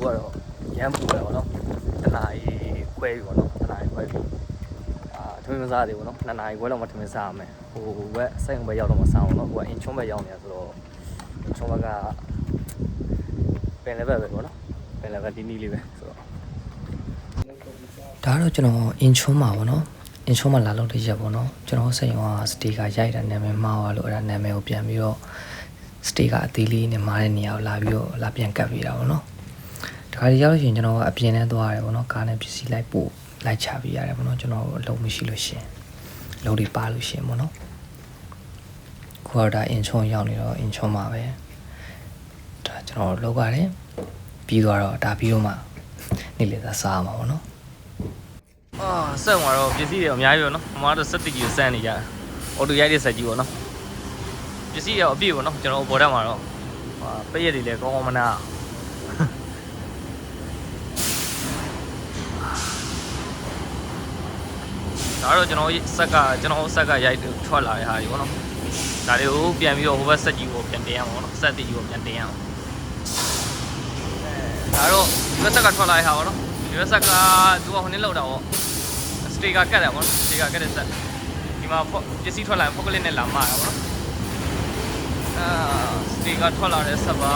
ကတော့ရမ်းပူတယ်ပေါ့နော်တနားကြီးခွဲပြီပေါ့နော်တနားကြီးခွဲပြီထမင်းမစားသေးဘူးနော်2နာရီခွဲလောက်မှထမင်းစားရမယ်ဟိုဘက်စိတ်ဘက်ရောက်တော့မစားအောင်နော်ဟိုကအင်ချွန်းဘက်ရောက်နေရဆိုတော့အင်ချွန်းဘက်ကပင်လည်းပဲပေါ့နော်ပင်လည်းပဲဒီနီးလေးပဲဆိုတော့ဒါတော့ကျွန်တော်အင်ချွန်းမှာပေါ့နော်အင်ချွန်းမှာလာလို့တရက်ပေါ့နော်ကျွန်တော်စိတ်ရောစတေကာရိုက်တာနာမည်မှားသွားလို့အဲ့ဒါနာမည်ကိုပြန်ပြီးတော့စတေကာအသေးလေးနဲ့မားတဲ့နေရာကိုလာပြီးတော့လာပြန်ကပ်ပြီးတာပေါ့နော်တခါတည်းရောက်လို့ရှိရင်ကျွန်တော်ကအပြင်ထဲသွားရတယ်ပေါ့နော်ကားနဲ့ပစ္စည်းလိုက်ပို့လိုက်ချပြီးရတယ်ပေါ့နော်ကျွန်တော်အလုံးမရှိလို့ရှင်အလုံးတွေပါလို့ရှင်ပေါ့နော်ခုတော့ဒါအင်ချွန်းရောက်နေတော့အင်ချွန်းမှာပဲဒါကျွန်တော်လောက်ရတယ်ပြီးသွားတော့ဒါပြီးတော့မှနေ့လေသာစားမှာပေါ့နော်ဆက်သွားတော့ပစ္စည်းတွေအများကြီးပေါ့နော်အမကတော့စက်တကြီးကိုစမ်းနေကြအော်တိုရိုက်တဲ့ဆက်ကြီးပေါ့နော်ပစ္စည်းရောအပြည့်ပေါ့နော်ကျွန်တော်ပေါ်တက်မှာတော့ပည့်ရက်တွေလည်းကောင်းကောင်းမနာဒါတော့ကျွန်တော်ဆက်ကရိုက်ထွက်လာတဲ့ဟာတွေပေါ့နော်ဒါတွေကိုပြန်ပြီးတော့ဟိုဘက်ဆက်ကြီးကိုပြန်တင်ရမှာပေါ့နော်ဆက်တီကြီးကိုပြန်တင်ရအောင်ဒါတော့ဒီဘက်ဆက်ကထွက်လာတဲ့ဟာပေါ့နော်ဒီဘက်ဆက်ကသူကဟိုနေ့လောက်တာပေါ့စတေကာကတ်တာပေါ့နော်စတေကာကတ်တဲ့ဆက်ဒီမှာပစ္စည်းထွက်လာရင်ဖောက်ကလစ်နဲ့လာမှာတာပေါ့နော်စတေကာထွက်လာတဲ့ဆက်ပါ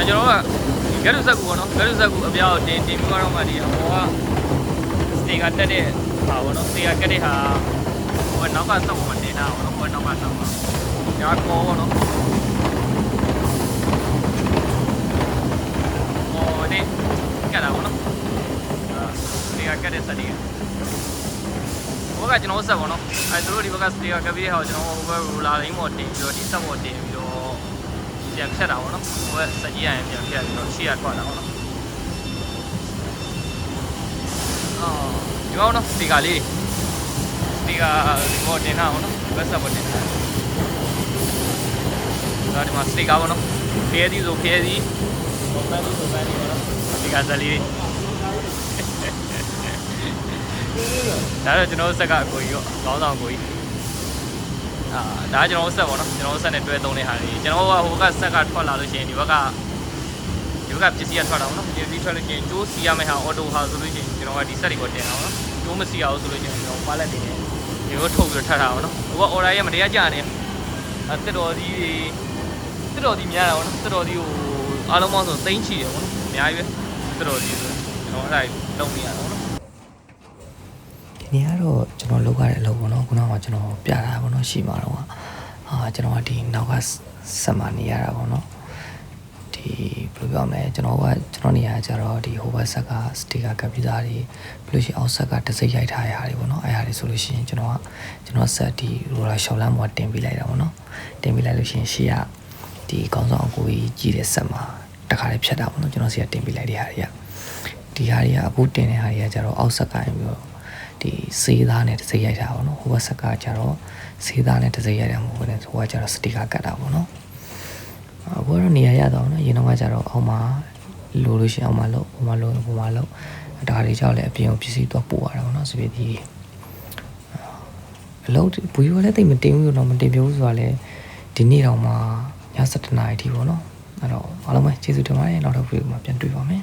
ကျွန်တော်ကဂရုစက်ကူပေါ့နော်ဂရုစက်ကူအပြောင်းတင်ပြီးတော့မှဒီဟိုကစတေကာတက်တဲ့ဟာပေါ့နော်စတေကာကတ်တဲ့ဟာဟိုနောက်ကဆောက်ပေါ်မှာတင်တာပေါ့နော်ဟိုနောက်ကဆောက်မှာညာကောပေါ့နော်ဟိုဒီကတ်တာပေါ့နော်စတေကာကတ်တဲ့စက်တွေဟိုကကျွန်တော်ဆက်ပေါ့နော်အဲသူတို့ဒီဘက်ကစတေကာကတ်ပြီးတဲ့ဟာကိုကျွန်တော်ဟိုဘက်ရူလာလိမ့်ပေါ်တင်ပြီးတော့ဒီဆက်ပေါ်တင်ပြီးတော့ပြန်ဖြတ်တာပေါ့နော်ဟိုကစကြီးရရင်ပြန်ဖြတ်ပြီးတော့ရှေ့ရထွက်တာပေါ့နော်ဒီကောင်နော်စတီကာလေးစတီကာဘောတင်တာပေါ့နော်ဘက်ဆက်ဘောတင်တာဒါဒီမှာစတီကာပေါ့နော်ဖျဲသီးဆိုဖျဲသီးဟိုပန်းသီးဆိုပန်းသီးပေါ့နော်စတီကာဇလီဒါတော့ကျွန်တော်ဆက်ကအကိုကြီးရောခေါင်းဆောင်ကိုကြီးဒါကျွန်တော်ဆက်ပေါ့နော်ကျွန်တော်ဆက်နဲ့တွဲသုံးတဲ့ဟာတွေကျွန်တော်ဟိုကဆက်ကထွက်လာလို့ရှိရင်ဒီဘက်ကပစ္စည်းကထွက်တာပေါ့နော်ပစ္စည်းထွက်လို့ရှိရင်ကျိုးစီရမယ့်ဟာအော်တိုဟာဆိုလို့ရှိရင်ကျွန်တော်ကဒီဆက်တွေကိုတင်အောင်နော်ကျိုးမစီရအောင်ဆိုလို့ရှိရင်ကျွန်တော်ပါလက်တင်တယ်ဒီကိုထုတ်ပြီးတော့ထပ်တာပေါ့နော်ဟိုကအော်ဒါရဲ့မတရားကြနေတက်တော်ကြီးများတာပေါ့နော်တက်တော်ကြီးကိုအားလုံးပေါင်းဆိုသိန်းချီတယ်ပေါ့နော်အများကြီးပဲတက်တော်ကြီးဆိုကျွန်တော်အဲ့ဒါလုံးနေရတော့နော်ဒီနေ့ကတော့ကျွန်တော်လုပ်ရတဲ့အလုပ်ပေါ့နော်ခုနကကျွန်တော်ပြတာပေါ့နော်ရှိမှာတော့ကျွန်တော်ကဒီနောက်ကဆက်မှနေရတာပေါ့နော်ဒီဘယ်လိုပြောမလဲကျွန်တော်နေရာကြတော့ဒီဟိုဘက်ဆက်ကစတေကာကပ်ပြီးသားတွေပြီးလို့ရှိရင်အောက်ဆက်ကတစိမ့်ရိုက်ထားရတာတွေပေါ့နော်အဲ့ဟာတွေဆိုလို့ရှိရင်ကျွန်တော်ဆက်ဒီရိုလာရှောက်လမ်းပေါ်တင်ပေးလိုက်တာပေါ့နော်တင်ပေးလိုက်လို့ရှိရင်ရှေ့ကဒီကောင်းဆောင်အကိုကြီးကြီးတဲ့ဆက်မှာတခါလေးဖြတ်တာပေါ့နော်ကျွန်တော်စီကတင်ပေးလိုက်တဲ့ဟာတွေကဒီဟာတွေကအခုတင်တဲ့ဟာတွေကကြတော့အောက်ဆက်ကပြီးတော့ဒီစေးသားနဲ့တစိမ့်ရိုက်တာပေါ့နော်ဟိုဘက်ဆက်ကကြတော့စေးသားနဲ့တစိမ့်ရိုက်တာမဟုတ်ဘူးလေဟိုကကြတော့စတေကာကတ်တာပေါ့နော်အခုတော့နေရာရတော့နော်ရင်တော့ကကြတော့အောက်မှာလိုလို့ရှိရင်အောက်မှာလို့ဟိုမှာလို့ဒါတွေကြောက်လဲအပြင်ကိုပစ္စည်းတော့ပို့ရတာပေါ့နော်စပီဒီအလုံးဘူရီကလည်းတိတ်မတင်ဘူးတော့မတင်ပြဘူးဆိုတာလဲဒီနေ့တော့မှည7:00 နာရီထိပေါ့နော်အဲ့တော့အားလုံးပဲကျေးဇူးတင်ပါတယ်နောက်တော့ဗီဒီယိုမှာပြန်တွေ့ပါမယ်